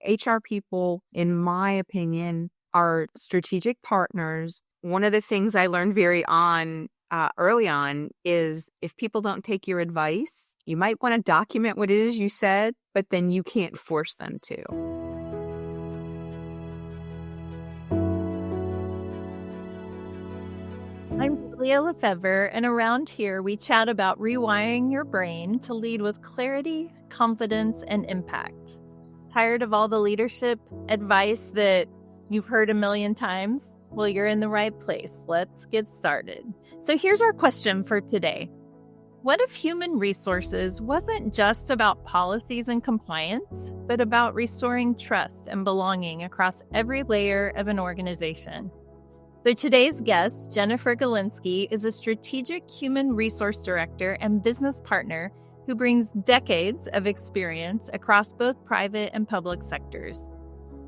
HR people, in my opinion, are strategic partners. One of the things I learned early on is if people don't take your advice, you might want to document what it is you said, but then you can't force them to. I'm Julia Lefevre, and around here we chat about rewiring your brain to lead with clarity, confidence, and impact. Tired of all the leadership advice that you've heard a million times? Well, you're in the right place. Let's get started. So here's our question for today. What if human resources wasn't just about policies and compliance, but about restoring trust and belonging across every layer of an organization? So today's guest, Jennifer Golynsky, is a strategic human resource director and business partner who brings decades of experience across both private and public sectors.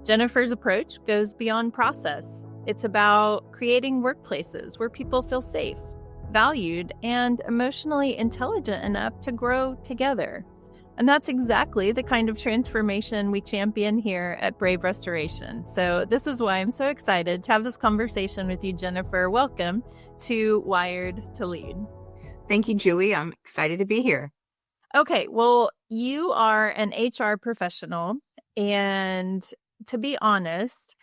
Jennifer's approach goes beyond process. It's about creating workplaces where people feel safe, valued, and emotionally intelligent enough to grow together. And that's exactly the kind of transformation we champion here at Brave Restoration. So this is why I'm so excited to have this conversation with you, Jennifer. Welcome to Wired to Lead. Thank you, Julie. I'm excited to be here. Okay, well, you are an HR professional, and to be honest,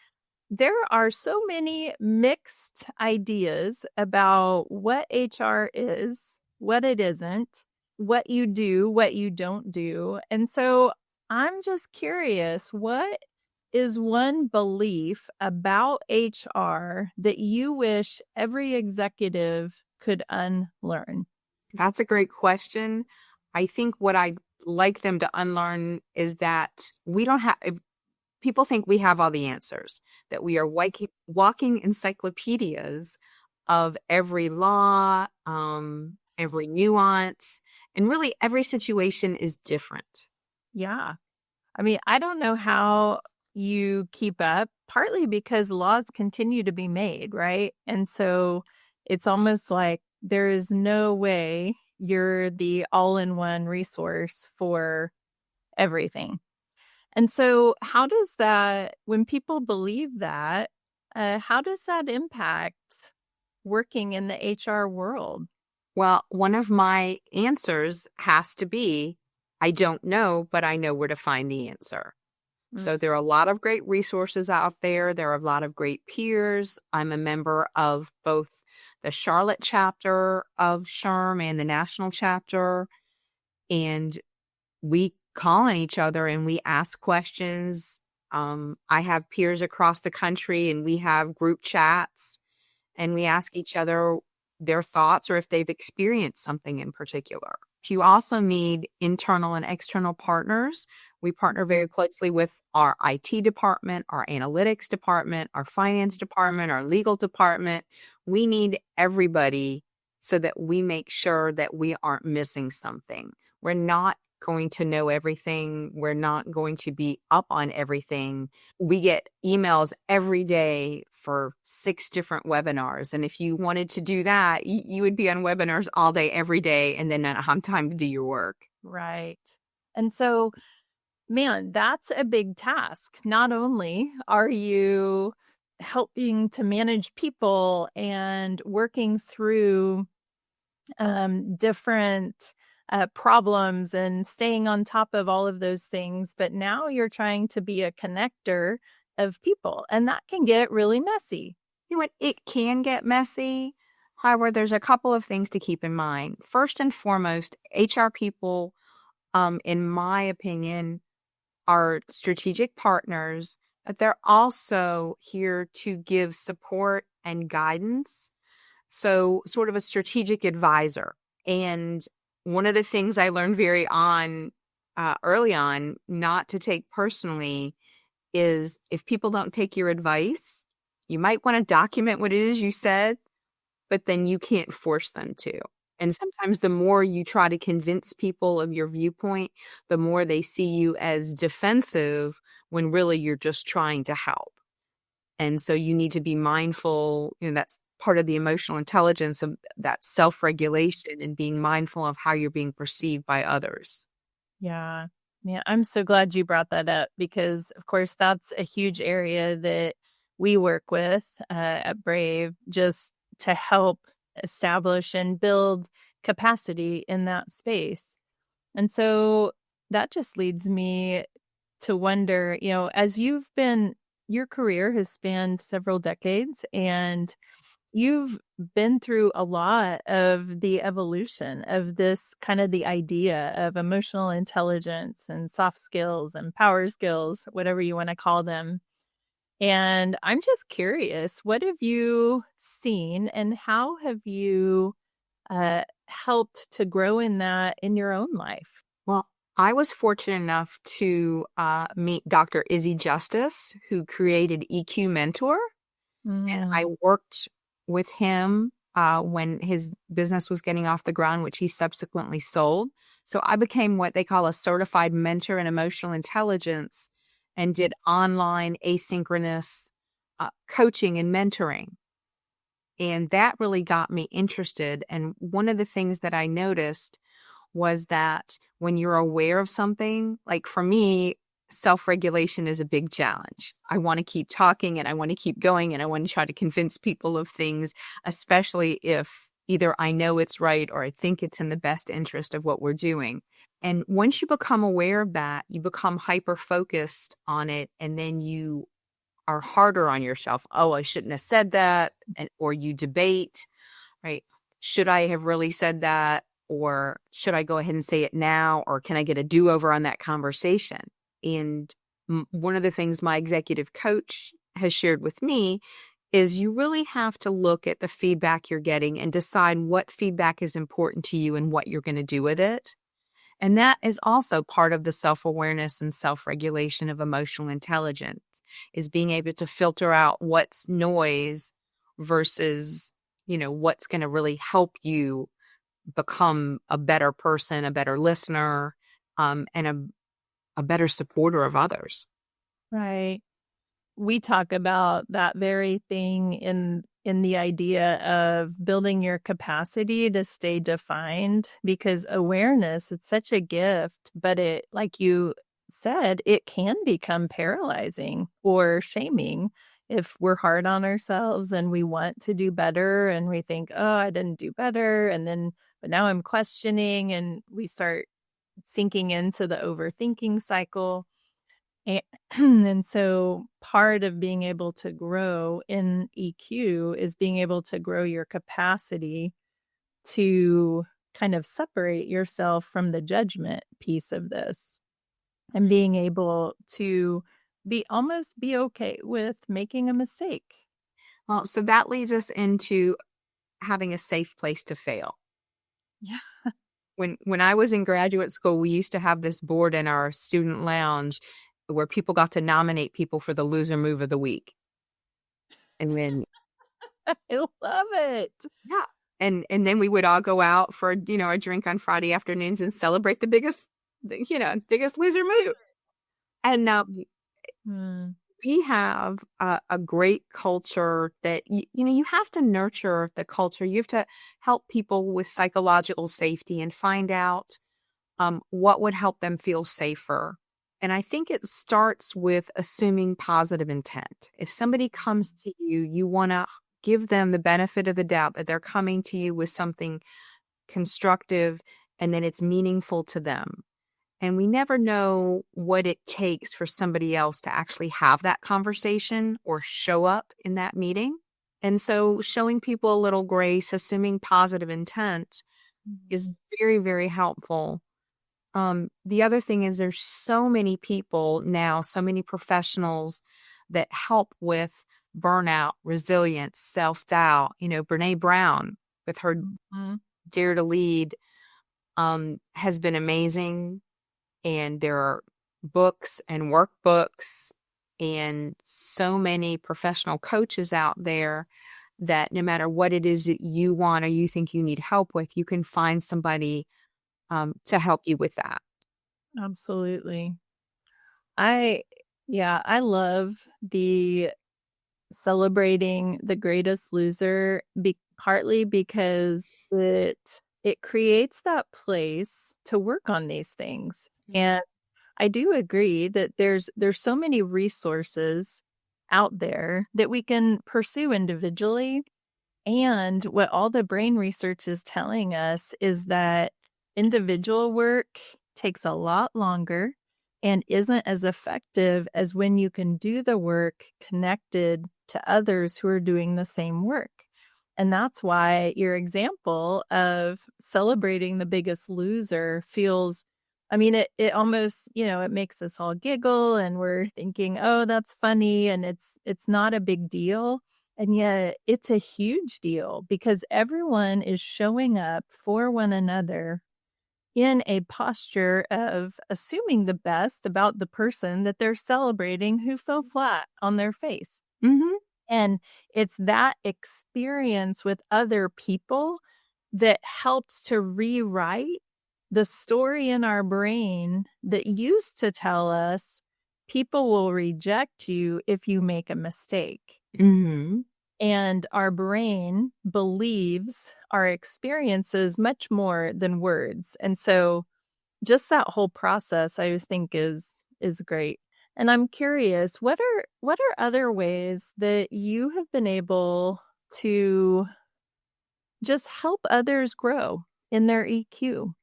there are so many mixed ideas about what HR is, what it isn't, what you do, what you don't do. And so I'm just curious, what is one belief about HR that you wish every executive could unlearn? That's a great question. I think what I'd like them to unlearn is that people think we have all the answers, that we are walking encyclopedias of every law, every nuance, and really every situation is different. Yeah. I mean, I don't know how you keep up, partly because laws continue to be made, right? And so it's almost like there is no way you're the all-in-one resource for everything. And so how does that, when people believe that, how does that impact working in the HR world? Well, one of my answers has to be, I don't know, but I know where to find the answer. So there are a lot of great resources out there. There are a lot of great peers. I'm a member of both the Charlotte chapter of SHRM and the national chapter. And we call on each other and we ask questions. I have peers across the country and we have group chats and we ask each other their thoughts or if they've experienced something in particular. You also need internal and external partners. We partner very closely with our IT department, our analytics department, our finance department, our legal department. We need everybody so that we make sure that we aren't missing something. We're not going to know everything. We're not going to be up on everything. We get emails every day for 6 different webinars. And if you wanted to do that, you would be on webinars all day, every day, and then not have time to do your work. Right. And so, man, that's a big task. Not only are you helping to manage people and working through different problems and staying on top of all of those things, but now you're trying to be a connector of people, and that can get really messy. You know what? It can get messy. However, there's a couple of things to keep in mind. First and foremost, HR people, in my opinion, are strategic partners, but they're also here to give support and guidance. So sort of a strategic advisor. And one of the things I learned early on, not to take personally, is if people don't take your advice, you might want to document what it is you said, but then you can't force them to. And sometimes the more you try to convince people of your viewpoint, the more they see you as defensive when really you're just trying to help. And so you need to be mindful, that's part of the emotional intelligence of that self-regulation and being mindful of how you're being perceived by others. Yeah. Yeah, I'm so glad you brought that up because, of course, that's a huge area that we work with at Brave just to help establish and build capacity in that space. And so that just leads me to wonder, as your career has spanned several decades and you've been through a lot of the evolution of this kind of the idea of emotional intelligence and soft skills and power skills, whatever you want to call them. And I'm just curious, what have you seen and how have you helped to grow in that in your own life? Well, I was fortunate enough to meet Dr. Izzy Justice, who created EQ Mentor. And I Mm, worked with him when his business was getting off the ground, which he subsequently sold. So I became what they call a certified mentor in emotional intelligence and did online asynchronous coaching and mentoring. And that really got me interested. And one of the things that I noticed was that when you're aware of something, like for me, self-regulation is a big challenge. I want to keep talking and I want to keep going and I want to try to convince people of things, especially if either I know it's right or I think it's in the best interest of what we're doing. And once you become aware of that, you become hyper focused on it and then you are harder on yourself. Oh, I shouldn't have said that. Or you debate, right? Should I have really said that? Or should I go ahead and say it now? Or can I get a do-over on that conversation? And one of the things my executive coach has shared with me is you really have to look at the feedback you're getting and decide what feedback is important to you and what you're going to do with it. And that is also part of the self-awareness and self-regulation of emotional intelligence, is being able to filter out what's noise versus, what's going to really help you become a better person, a better listener, and a better supporter of others. right. We talk about that very thing in the idea of building your capacity to stay defined because awareness, it's such a gift, but it, like you said, it can become paralyzing or shaming if we're hard on ourselves and we want to do better and we think, oh, I didn't do better, and then but now I'm questioning and we start sinking into the overthinking cycle. And, and so part of being able to grow in EQ is being able to grow your capacity to kind of separate yourself from the judgment piece of this and being able to be okay with making a mistake. Well, so that leads us into having a safe place to fail. Yeah. When I was in graduate school, we used to have this board in our student lounge where people got to nominate people for the loser move of the week. And then, I love it. yeah. And then we would all go out for, a drink on Friday afternoons and celebrate the biggest loser move. And Hmm. we have a great culture that, you have to nurture the culture. You have to help people with psychological safety and find out what would help them feel safer. And I think it starts with assuming positive intent. If somebody comes to you, you want to give them the benefit of the doubt that they're coming to you with something constructive and that it's meaningful to them. And we never know what it takes for somebody else to actually have that conversation or show up in that meeting. And so showing people a little grace, assuming positive intent is very, very helpful. The other thing is there's so many people now, so many professionals that help with burnout, resilience, self-doubt. Brene Brown with her Mhm. Dare to Lead has been amazing. And there are books and workbooks and so many professional coaches out there that no matter what it is that you want or you think you need help with, you can find somebody to help you with that. Absolutely. I yeah, I love the celebrating the greatest loser partly because it creates that place to work on these things. And I do agree that there's so many resources out there that we can pursue individually. And what all the brain research is telling us is that individual work takes a lot longer and isn't as effective as when you can do the work connected to others who are doing the same work. And that's why your example of celebrating the biggest loser feels, I mean, it almost, it makes us all giggle and we're thinking, oh, that's funny. And it's not a big deal. And yet it's a huge deal because everyone is showing up for one another in a posture of assuming the best about the person that they're celebrating who fell flat on their face. Mm-hmm. And it's that experience with other people that helps to rewrite the story in our brain that used to tell us people will reject you if you make a mistake. Mm-hmm. And our brain believes our experiences much more than words. And so just that whole process, I always think is great. And I'm curious, what are other ways that you have been able to just help others grow in their EQ?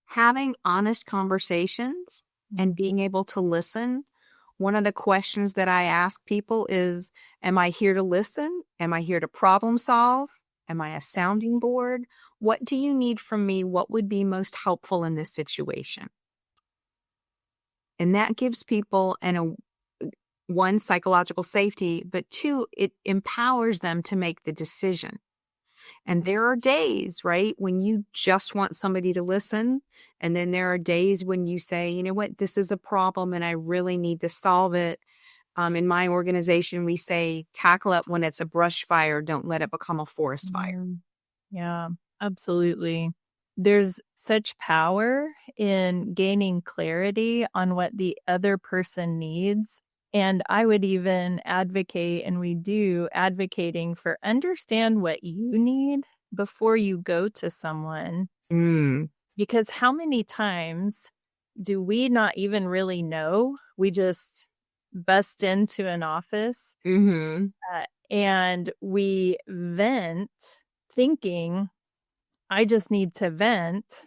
Having honest conversations and being able to listen. One of the questions that I ask people is, am I here to listen? Am I here to problem solve? Am I a sounding board? What do you need from me? What would be most helpful in this situation? And that gives people, one, psychological safety, but two, it empowers them to make the decision. And there are days, right, when you just want somebody to listen. And then there are days when you say, you know what, this is a problem and I really need to solve it. In my organization, we say, tackle it when it's a brush fire. Don't let it become a forest fire. Yeah, absolutely. There's such power in gaining clarity on what the other person needs. And I would even advocate, and we do, advocating for understand what you need before you go to someone. Because how many times do we not even really know? We just bust into an office and we vent thinking, I just need to vent.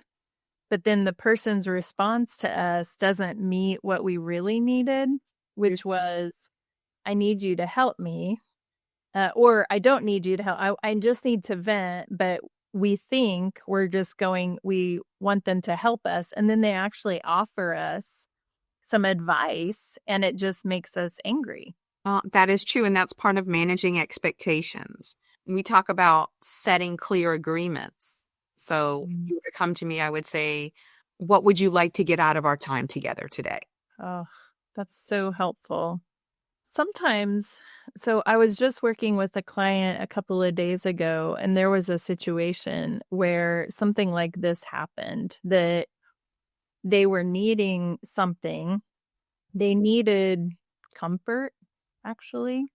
But then the person's response to us doesn't meet what we really needed, which was, I need you to help me. Or I don't need you to help. I just need to vent. But we think we're just going, we want them to help us. And then they actually offer us some advice and it just makes us angry. That is true. And that's part of managing expectations. We talk about setting clear agreements. So you would come to me, I would say, what would you like to get out of our time together today? Oh, that's so helpful. Sometimes, so I was just working with a client a couple of days ago, and there was a situation where something like this happened, that they were needing something. They needed comfort, actually.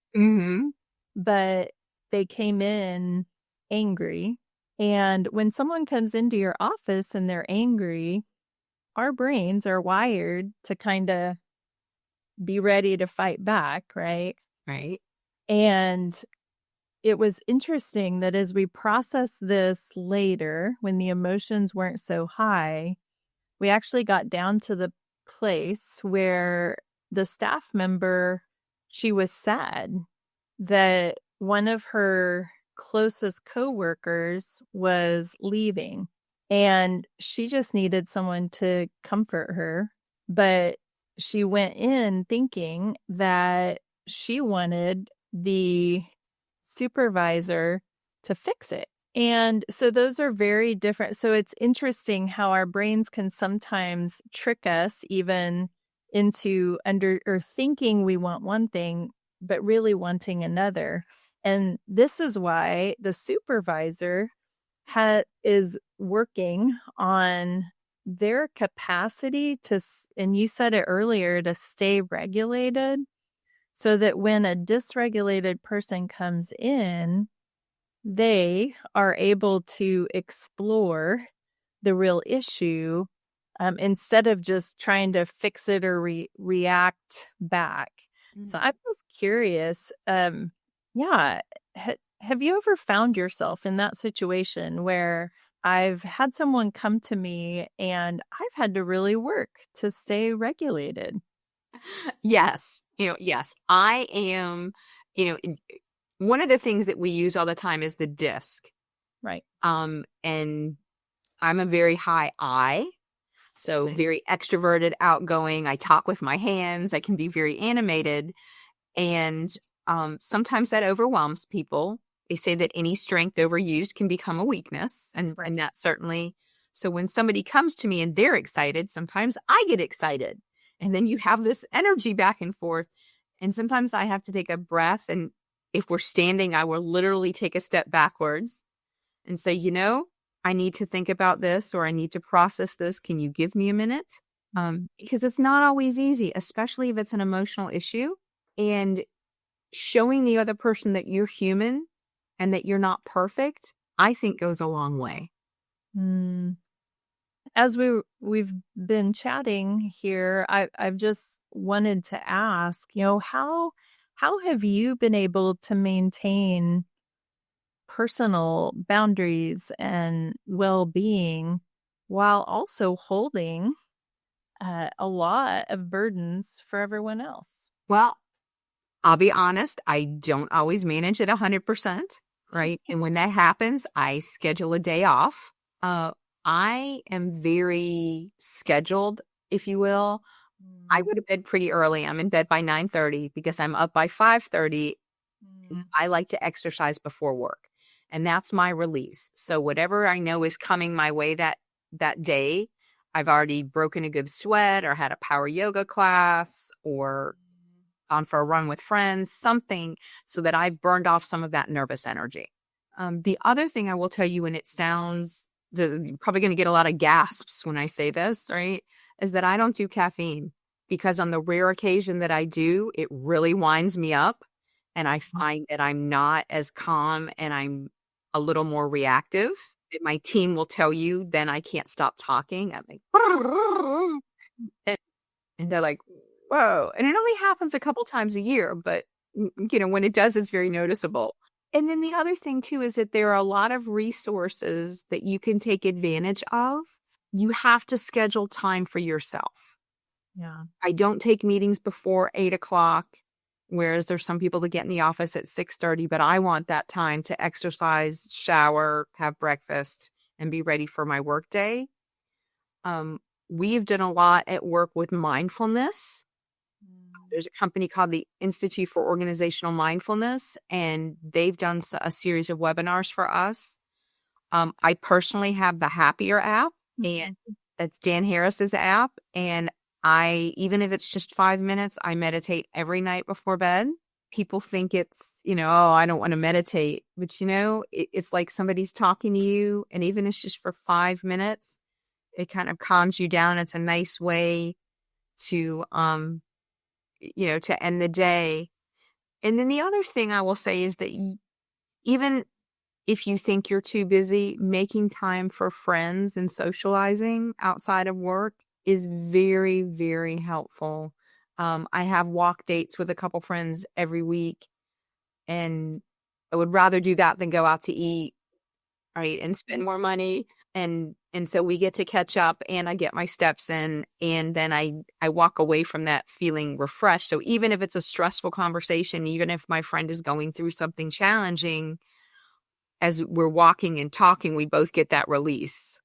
But they came in angry. And when someone comes into your office and they're angry, our brains are wired to kind of be ready to fight back, right? Right. And it was interesting that as we processed this later, when the emotions weren't so high, we actually got down to the place where the staff member, she was sad that one of her closest coworkers was leaving and she just needed someone to comfort her. But she went in thinking that she wanted the supervisor to fix it. And so those are very different. So it's interesting how our brains can sometimes trick us even into thinking we want one thing, but really wanting another. And this is why the supervisor is working on their capacity to, and you said it earlier, to stay regulated, so that when a dysregulated person comes in, they are able to explore the real issue instead of just trying to fix it or react back. So I'm just curious. Yeah. Have you ever found yourself in that situation where I've had someone come to me and I've had to really work to stay regulated? Yes. Yes, I am, one of the things that we use all the time is the disc. Right. And I'm a very high I, so very extroverted, outgoing. I talk with my hands. I can be very animated. And sometimes that overwhelms people. They say that any strength overused can become a weakness. And that certainly. So when somebody comes to me and they're excited, sometimes I get excited. And then you have this energy back and forth. And sometimes I have to take a breath. And if we're standing, I will literally take a step backwards and say, I need to think about this, or I need to process this. Can you give me a minute? Because it's not always easy, especially if it's an emotional issue. And showing the other person that you're human and that you're not perfect, I think goes a long way. As we've been chatting here, I've just wanted to ask, how have you been able to maintain personal boundaries and well-being while also holding a lot of burdens for everyone else? Well, I'll be honest, I don't always manage it 100%, right? And when that happens, I schedule a day off. I am very scheduled, if you will. I go to bed pretty early. I'm in bed by 9:30 because I'm up by 5:30. I like to exercise before work, and that's my release. So whatever I know is coming my way that day, I've already broken a good sweat or had a power yoga class or gone for a run with friends, something so that I've burned off some of that nervous energy. The other thing I will tell you, and it sounds, you're probably going to get a lot of gasps when I say this, right, is that I don't do caffeine, because on the rare occasion that I do, it really winds me up. And I find that I'm not as calm and I'm a little more reactive. My team will tell you, then I can't stop talking. I'm like, and they're like, whoa. And it only happens a couple times a year, but when it does, it's very noticeable. And then the other thing too is that there are a lot of resources that you can take advantage of. You have to schedule time for yourself. Yeah. I don't take meetings before 8:00, whereas there's some people that get in the office at 6:30, but I want that time to exercise, shower, have breakfast, and be ready for my workday. We've done a lot at work with mindfulness. There's a company called the Institute for Organizational Mindfulness, and they've done a series of webinars for us. I personally have the Happier app, and that's Dan Harris's app. And even if it's just 5 minutes, I meditate every night before bed. People think it's, oh, I don't want to meditate, but it's like somebody's talking to you, and even if it's just for 5 minutes, it kind of calms you down. It's a nice way to, to end the day. And then the other thing I will say is that even if you think you're too busy, making time for friends and socializing outside of work is very, very helpful. I have walk dates with a couple friends every week, and I would rather do that than go out to eat, right, and spend more money. And so we get to catch up, and I get my steps in, and then I walk away from that feeling refreshed. So even if it's a stressful conversation, even if my friend is going through something challenging, as we're walking and talking, we both get that release.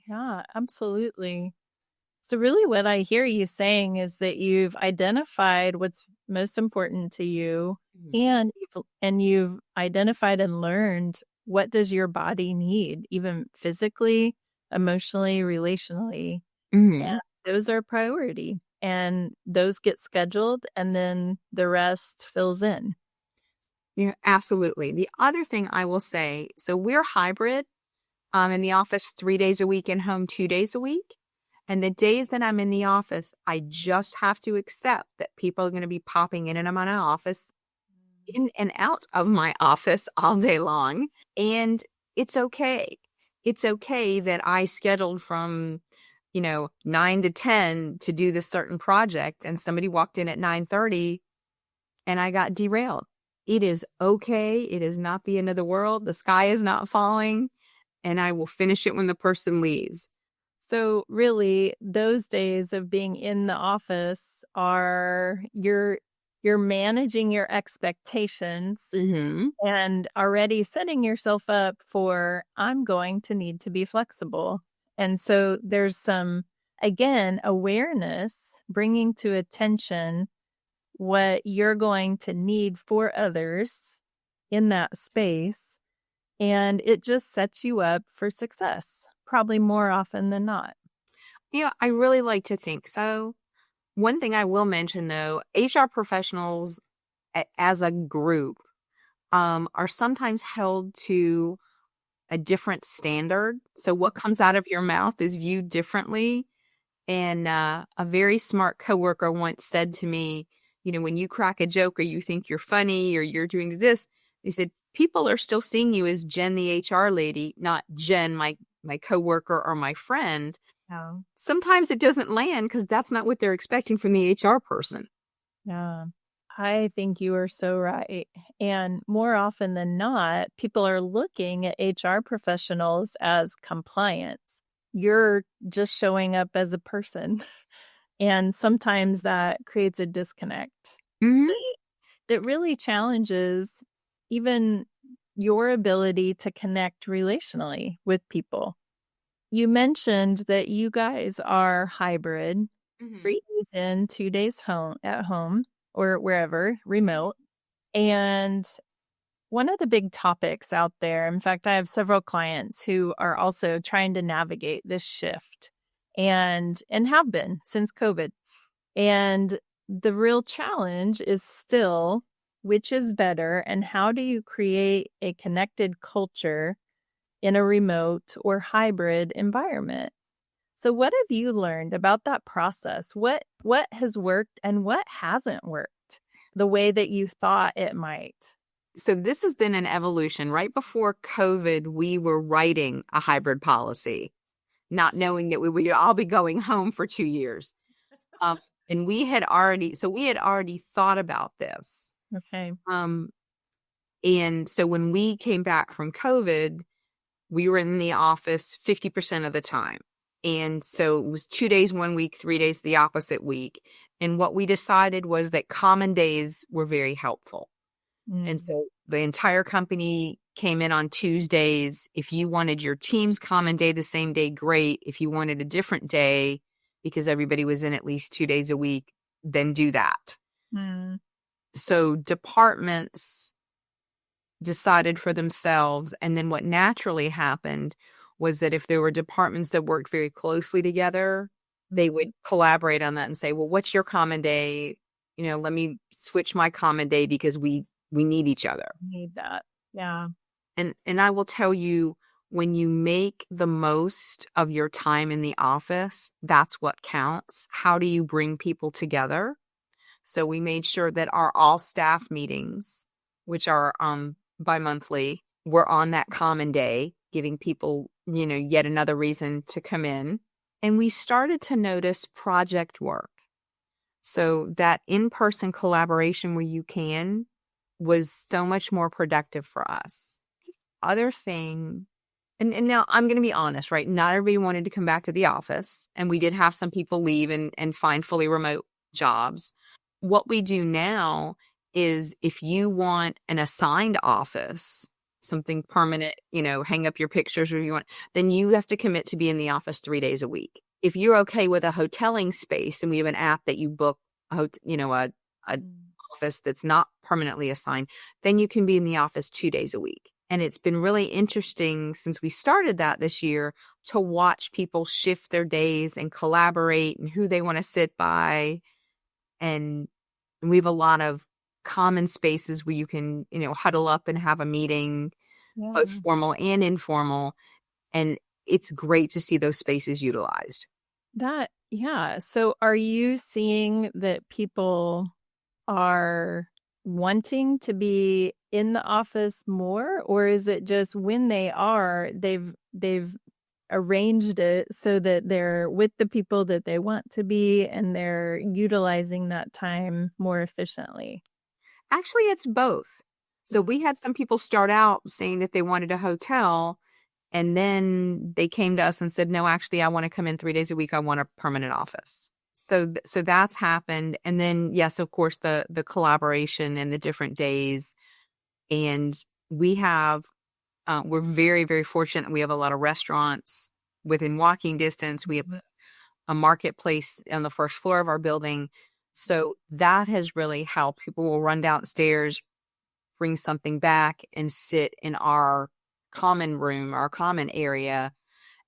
Yeah, absolutely. So really what I hear you saying is that you've identified what's most important to you, and you've identified and learned what does your body need, even physically, emotionally, relationally. And those are priority, and those get scheduled, and then the rest fills in. Yeah, absolutely. The other thing I will say, so we're hybrid. In the office 3 days a week and home 2 days a week. And the days that I'm in the office, I just have to accept that people are going to be popping in and out of my office, in and out of my office all day long. And it's okay. It's okay that I scheduled from, 9 to 10 to do this certain project, and somebody walked in at 9:30 and I got derailed. It is okay. It is not the end of the world. The sky is not falling, and I will finish it when the person leaves. So really, those days of being in the office are you're managing your expectations and already setting yourself up for, I'm going to need to be flexible. And so there's some, again, awareness, bringing to attention what you're going to need for others in that space. And it just sets you up for success, probably more often than not. Yeah, I really like to think so. One thing I will mention, though, HR professionals as a group are sometimes held to a different standard. So what comes out of your mouth is viewed differently. And a very smart coworker once said to me, when you crack a joke or you think you're funny or you're doing this, he said, people are still seeing you as Jen, the HR lady, not Jen, my coworker or my friend. Yeah. Sometimes it doesn't land because that's not what they're expecting from the HR person. Yeah. I think you are so right. And more often than not, people are looking at HR professionals as compliance. You're just showing up as a person. And sometimes that creates a disconnect that really challenges even your ability to connect relationally with people. You mentioned that you guys are hybrid, 3 days in, 2 days home at home or wherever, remote. And one of the big topics out there, in fact, I have several clients who are also trying to navigate this shift and have been since COVID. And the real challenge is still which is better and how do you create a connected culture in a remote or hybrid environment? So what have you learned about that process? What has worked and what hasn't worked the way that you thought it might? So this has been an evolution. Right before COVID, we were writing a hybrid policy, not knowing that we would all be going home for 2 years. And we had already thought about this. Okay. And so when we came back from COVID, we were in the office 50% of the time. And so it was 2 days, 1 week, 3 days, the opposite week. And what we decided was that common days were very helpful. And so the entire company came in on Tuesdays. If you wanted your team's common day the same day, great. If you wanted a different day, because everybody was in at least 2 days a week, then do that. So departments decided for themselves. And then what naturally happened was that if there were departments that worked very closely together, they would collaborate on that and say, well, what's your common day? Let me switch my common day because we need each other. Need that. Yeah. And I will tell you, when you make the most of your time in the office, that's what counts. How do you bring people together? So we made sure that our all staff meetings, which are bi-monthly, were on that common day, giving people, yet another reason to come in. And we started to notice project work. So that in-person collaboration where you can was so much more productive for us. Other thing, and now I'm going to be honest, right? Not everybody wanted to come back to the office, and we did have some people leave and find fully remote jobs. What we do now is if you want an assigned office, something permanent, hang up your pictures or you want, then you have to commit to be in the office 3 days a week. If you're okay with a hoteling space, and we have an app that you book, a office that's not permanently assigned, then you can be in the office 2 days a week. And it's been really interesting since we started that this year to watch people shift their days and collaborate and who they want to sit by. And we have a lot of common spaces where you can, huddle up and have a meeting, both formal and informal. And it's great to see those spaces utilized. So are you seeing that people are wanting to be in the office more, or is it just when they are, they've arranged it so that they're with the people that they want to be and they're utilizing that time more efficiently? Actually, it's both. So we had some people start out saying that they wanted a hotel, and then they came to us and said, no, actually, I want to come in 3 days a week. I want a permanent office. So that's happened. And then, yes, of course, the collaboration and the different days. And we have, we're very, very fortunate. We have a lot of restaurants within walking distance. We have a marketplace on the first floor of our building. So that has really helped. People will run downstairs, bring something back, and sit in our common room, our common area,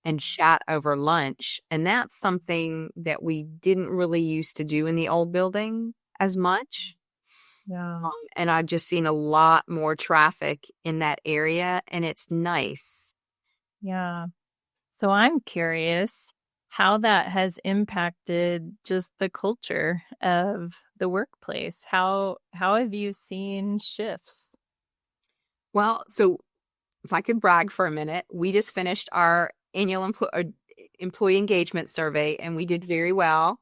and chat over lunch. And that's something that we didn't really used to do in the old building as much. Yeah. And I've just seen a lot more traffic in that area, and it's nice. Yeah. So I'm curious how that has impacted just the culture of the workplace. How have you seen shifts? Well, so if I could brag for a minute, we just finished our annual employee engagement survey, and we did very well.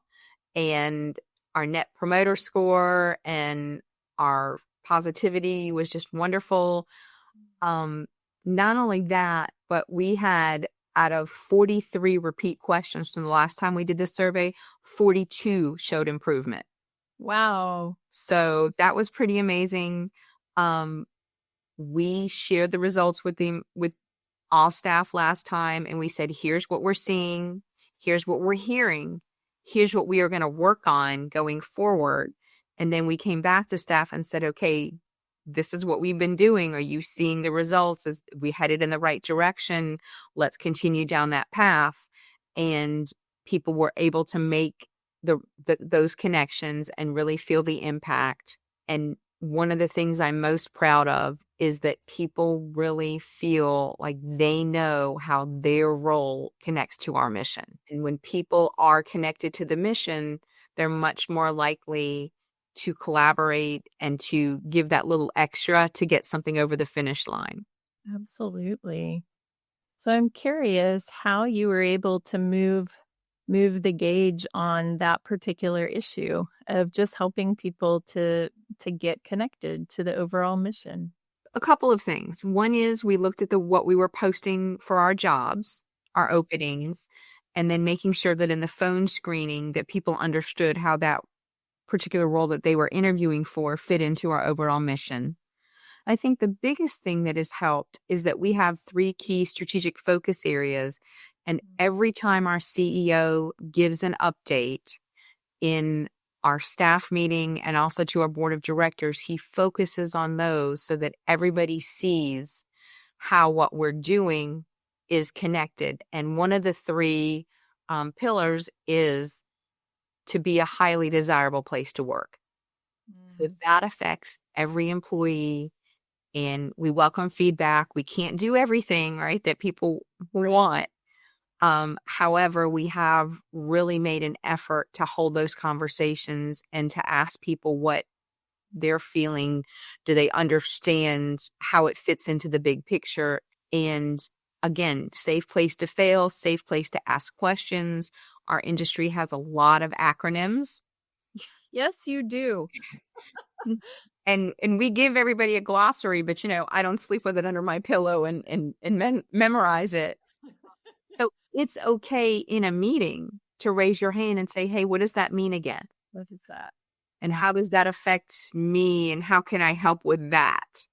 And our net promoter score and our positivity was just wonderful. Not only that, but we had, out of 43 repeat questions from the last time we did this survey, 42 showed improvement. Wow. So that was pretty amazing. We shared the results with all staff last time, and we said, here's what we're seeing, here's what we're hearing, here's what we are going to work on going forward. And then we came back to staff and said, okay, this is what we've been doing. Are you seeing the results? Is we headed in the right direction? Let's continue down that path. And people were able to make those connections and really feel the impact. And one of the things I'm most proud of is that people really feel like they know how their role connects to our mission. And when people are connected to the mission, they're much more likely to collaborate and to give that little extra to get something over the finish line. Absolutely. So I'm curious how you were able to move the gauge on that particular issue of just helping people to get connected to the overall mission. A couple of things. One is we looked at what we were posting for our jobs, our openings, and then making sure that in the phone screening that people understood how that particular role that they were interviewing for fit into our overall mission. I think the biggest thing that has helped is that we have 3 key strategic focus areas. And every time our CEO gives an update in our staff meeting and also to our board of directors, he focuses on those so that everybody sees how what we're doing is connected. And one of the 3 pillars is to be a highly desirable place to work. So that affects every employee, and we welcome feedback. We can't do everything, right, that people want. However, we have really made an effort to hold those conversations and to ask people what they're feeling. Do they understand how it fits into the big picture? And again, safe place to fail, safe place to ask questions. Our industry has a lot of acronyms. Yes, you do. And we give everybody a glossary, but I don't sleep with it under my pillow and memorize it. So it's okay in a meeting to raise your hand and say, hey, what does that mean again? What is that? And how does that affect me? And how can I help with that?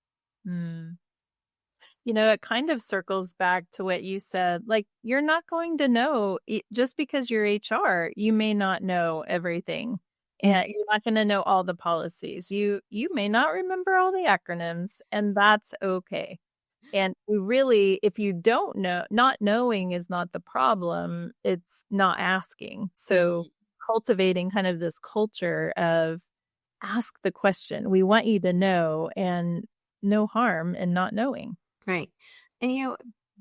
It kind of circles back to what you said. Like, you're not going to know, just because you're HR, you may not know everything. And you're not going to know all the policies. You may not remember all the acronyms, and that's okay. And we really, if you don't know, not knowing is not the problem. It's not asking. So cultivating kind of this culture of ask the question. We want you to know, and no harm in not knowing. Right. And,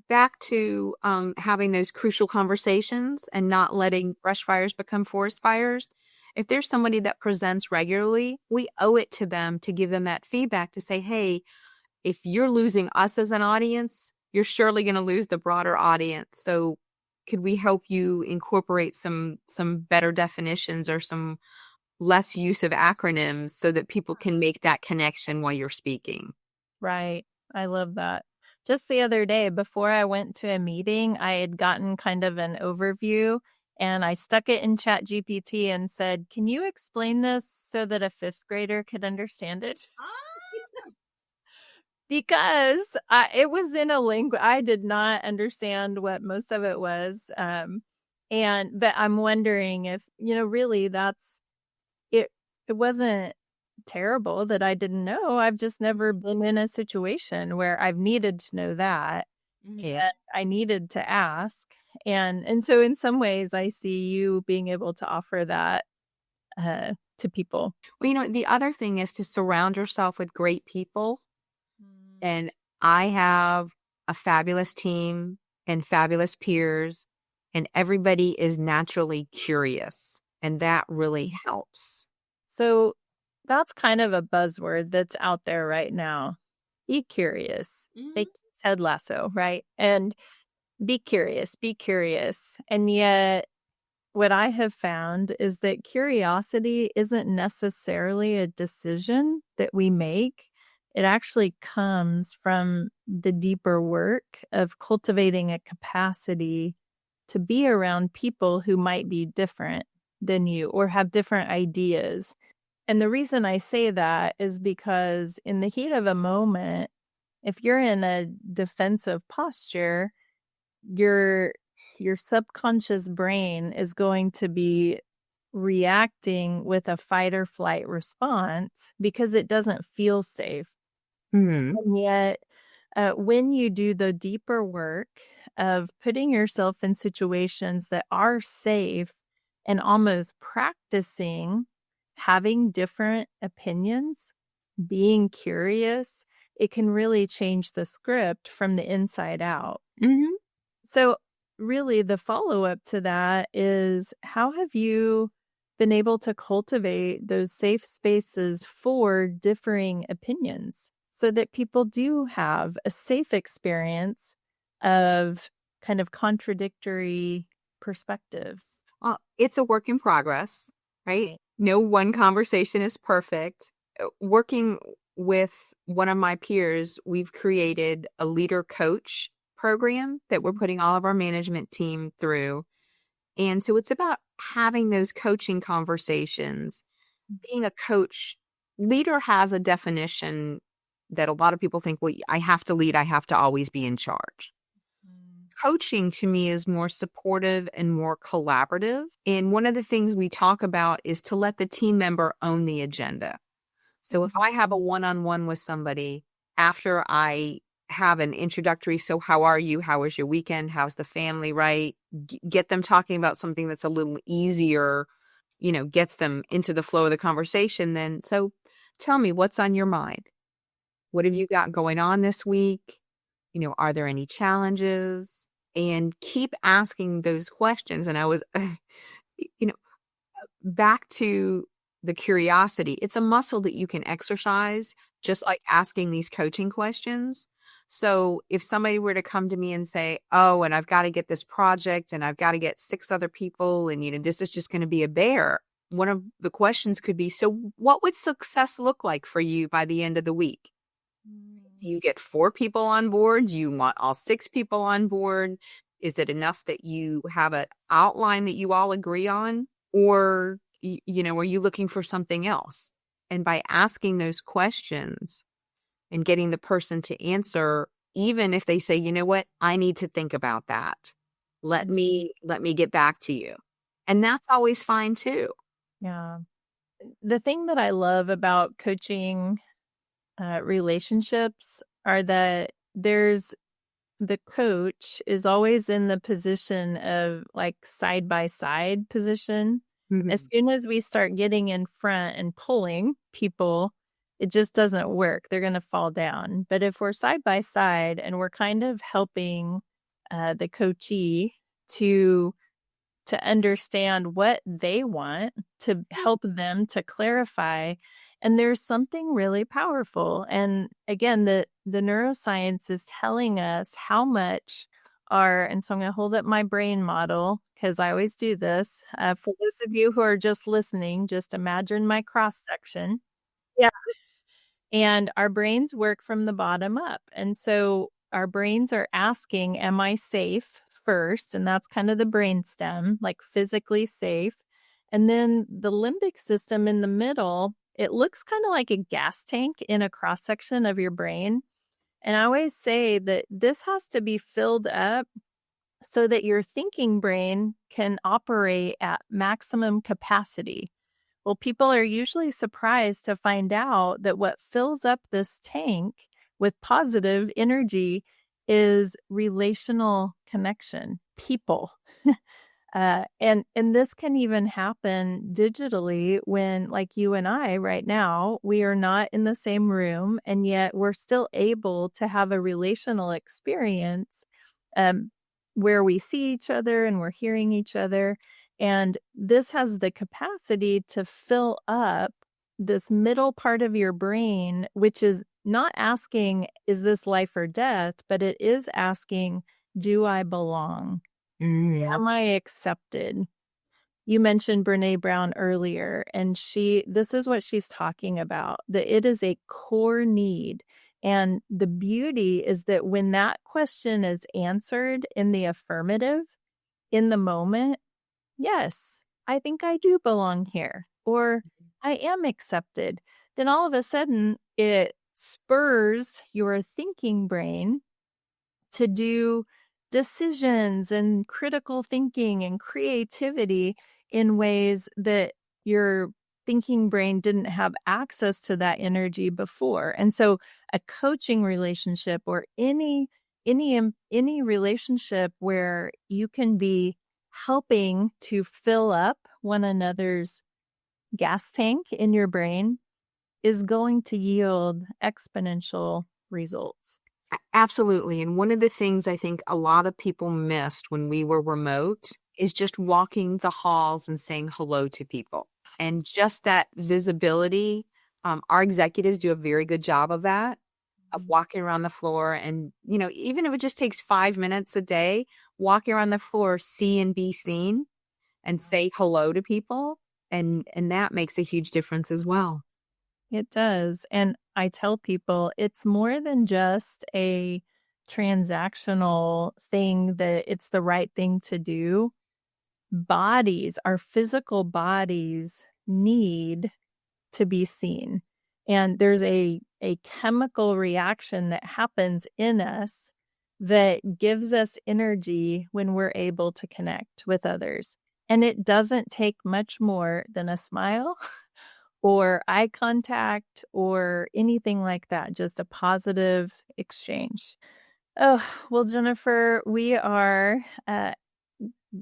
back to having those crucial conversations and not letting brush fires become forest fires. If there's somebody that presents regularly, we owe it to them to give them that feedback to say, hey, if you're losing us as an audience, you're surely going to lose the broader audience. So could we help you incorporate some better definitions or some less use of acronyms so that people can make that connection while you're speaking? Right. I love that. Just the other day, before I went to a meeting, I had gotten kind of an overview and I stuck it in Chat GPT and said, "Can you explain this so that a fifth grader could understand it?" Because it was in a language I did not understand what most of it was. But I'm wondering if, really that's it. It wasn't terrible that I didn't know. I've just never been in a situation where I've needed to know that. And I needed to ask. And so in some ways I see you being able to offer that to people. Well, the other thing is to surround yourself with great people. And I have a fabulous team and fabulous peers, and everybody is naturally curious, and that really helps. So that's kind of a buzzword that's out there right now. Be curious. They said Lasso, right? And be curious, be curious. And yet, what I have found is that curiosity isn't necessarily a decision that we make. It actually comes from the deeper work of cultivating a capacity to be around people who might be different than you or have different ideas. And the reason I say that is because in the heat of a moment, if you're in a defensive posture, your subconscious brain is going to be reacting with a fight or flight response because it doesn't feel safe. Mm-hmm. And yet, when you do the deeper work of putting yourself in situations that are safe and almost practicing having different opinions, being curious, it can really change the script from the inside out. Mm-hmm. So really the follow-up to that is, how have you been able to cultivate those safe spaces for differing opinions so that people do have a safe experience of kind of contradictory perspectives? Well, it's a work in progress, right? No one conversation is perfect. Working with one of my peers, we've created a leader coach program that we're putting all of our management team through. And so it's about having those coaching conversations. Being a coach, leader has a definition that a lot of people think, well, I have to lead, I have to always be in charge. Coaching to me is more supportive and more collaborative. And one of the things we talk about is to let the team member own the agenda. So if I have a one-on-one with somebody, after I have an introductory, so how are you? How was your weekend? How's the family, right? Get them talking about something that's a little easier, gets them into the flow of the conversation. Then, so tell me, what's on your mind? What have you got going on this week? Are there any challenges? And keep asking those questions. And I was, back to the curiosity. It's a muscle that you can exercise, just like asking these coaching questions. So if somebody were to come to me and say, oh, and I've got to get this project and I've got to get 6 other people and, this is just going to be a bear. One of the questions could be, so what would success look like for you by the end of the week? Do you get 4 people on board? Do you want all 6 people on board? Is it enough that you have an outline that you all agree on? Or, are you looking for something else? And by asking those questions and getting the person to answer, even if they say, you know what, I need to think about that. Let me get back to you. And that's always fine too. Yeah. The thing that I love about coaching relationships are that the coach is always in the position of like side by side position. Mm-hmm. As soon as we start getting in front and pulling people, it just doesn't work. They're going to fall down. But if we're side by side and we're kind of helping the coachee to understand what they want, to help them to clarify. And there's something really powerful. And again, the neuroscience is telling us how much are, and so I'm going to hold up my brain model because I always do this. For those of you who are just listening, just imagine my cross section. Yeah. And our brains work from the bottom up. And so our brains are asking, am I safe first? And that's kind of the brain stem, like physically safe. And then the limbic system in the middle, it looks kind of like a gas tank in a cross section of your brain. And I always say that this has to be filled up so that your thinking brain can operate at maximum capacity. Well, people are usually surprised to find out that what fills up this tank with positive energy is relational connection, people. And this can even happen digitally when, like you and I right now, we are not in the same room, and yet we're still able to have a relational experience um, where we see each other and we're hearing each other. And this has the capacity to fill up this middle part of your brain, which is not asking, is this life or death? But it is asking, do I belong? Am I accepted? You mentioned Brene Brown earlier, and this is what she's talking about, that it is a core need. And the beauty is that when that question is answered in the affirmative, in the moment, yes, I think I do belong here, or I am accepted, then all of a sudden it spurs your thinking brain to do decisions and critical thinking and creativity in ways that your thinking brain didn't have access to that energy before. And so a coaching relationship or any relationship where you can be helping to fill up one another's gas tank in your brain is going to yield exponential results. Absolutely. And one of the things I think a lot of people missed when we were remote is just walking the halls and saying hello to people. And just that visibility, our executives do a very good job of that, of walking around the floor. And, even if it just takes 5 minutes a day, walking around the floor, see and be seen and say hello to people. And that makes a huge difference as well. It does. And I tell people it's more than just a transactional thing that it's the right thing to do. Bodies, our physical bodies need to be seen. And there's a chemical reaction that happens in us that gives us energy when we're able to connect with others. And it doesn't take much more than a smile or eye contact or anything like that, just a positive exchange. Oh, well, Jennifer, we are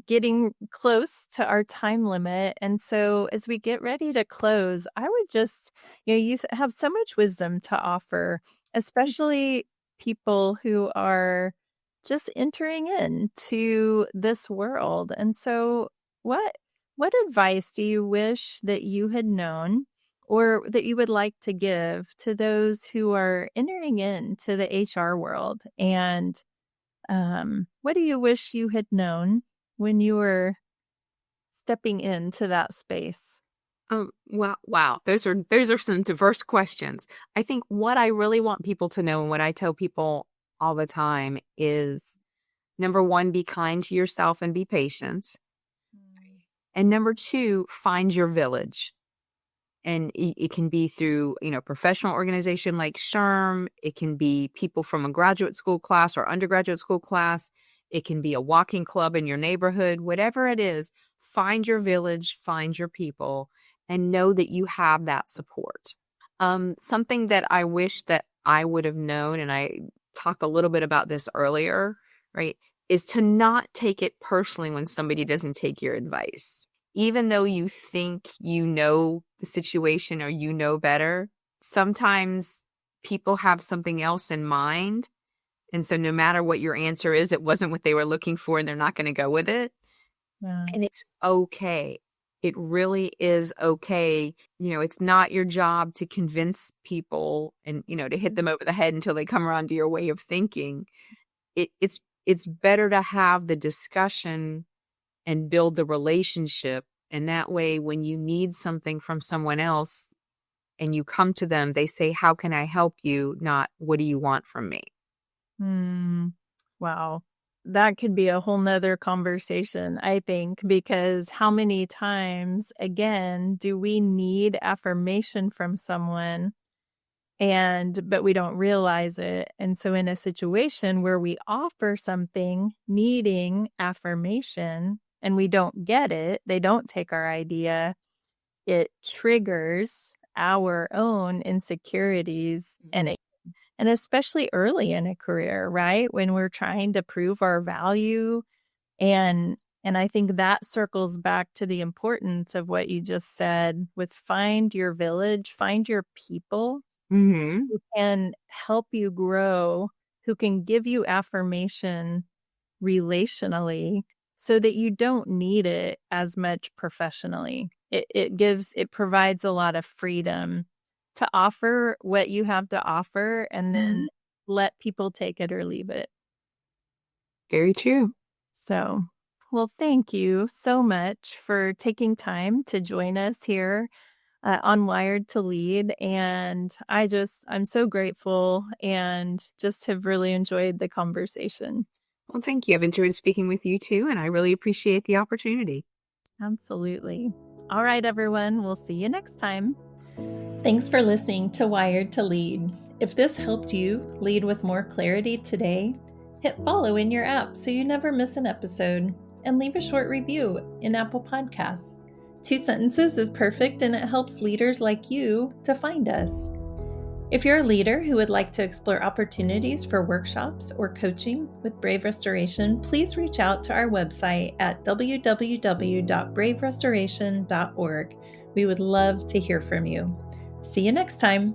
getting close to our time limit. And so as we get ready to close, I would just, you have so much wisdom to offer, especially people who are just entering into this world. And so what advice do you wish that you had known or that you would like to give to those who are entering into the HR world? And what do you wish you had known when you were stepping into that space? Well, wow. Those are some diverse questions. I think what I really want people to know and what I tell people all the time is, number one, be kind to yourself and be patient. And number two, find your village. And it can be through, professional organization like SHRM. It can be people from a graduate school class or undergraduate school class. It can be a walking club in your neighborhood, whatever it is. Find your village, find your people, and know that you have that support. Something that I wish that I would have known, and I talked a little bit about this earlier, right, is to not take it personally when somebody doesn't take your advice. Even though you think you know the situation or you know better, sometimes people have something else in mind. And so no matter what your answer is, it wasn't what they were looking for and they're not going to go with it. Yeah. And it's okay. It really is okay. It's not your job to convince people and, to hit them over the head until they come around to your way of thinking. It's it's better to have the discussion and build the relationship. And that way, when you need something from someone else and you come to them, they say, how can I help you? Not, what do you want from me? Wow. That could be a whole nother conversation, I think, because how many times, again, do we need affirmation from someone but we don't realize it? And so in a situation where we offer something needing affirmation and we don't get it, they don't take our idea, it triggers our own insecurities and especially early in a career, right? When we're trying to prove our value. And I think that circles back to the importance of what you just said with find your village, find your people Mm-hmm. who can help you grow, who can give you affirmation relationally so that you don't need it as much professionally. It provides a lot of freedom to offer what you have to offer and then let people take it or leave it. Very true. So, well, thank you so much for taking time to join us here on Wired to Lead. And I'm so grateful and just have really enjoyed the conversation. Well, thank you. I've enjoyed speaking with you too, and I really appreciate the opportunity. Absolutely. All right, everyone. We'll see you next time. Thanks for listening to Wired to Lead. If this helped you lead with more clarity today, hit follow in your app so you never miss an episode, and leave a short review in Apple Podcasts. 2 sentences is perfect, and it helps leaders like you to find us. If you're a leader who would like to explore opportunities for workshops or coaching with Brave Restoration, please reach out to our website at www.braverestoration.org. We would love to hear from you. See you next time.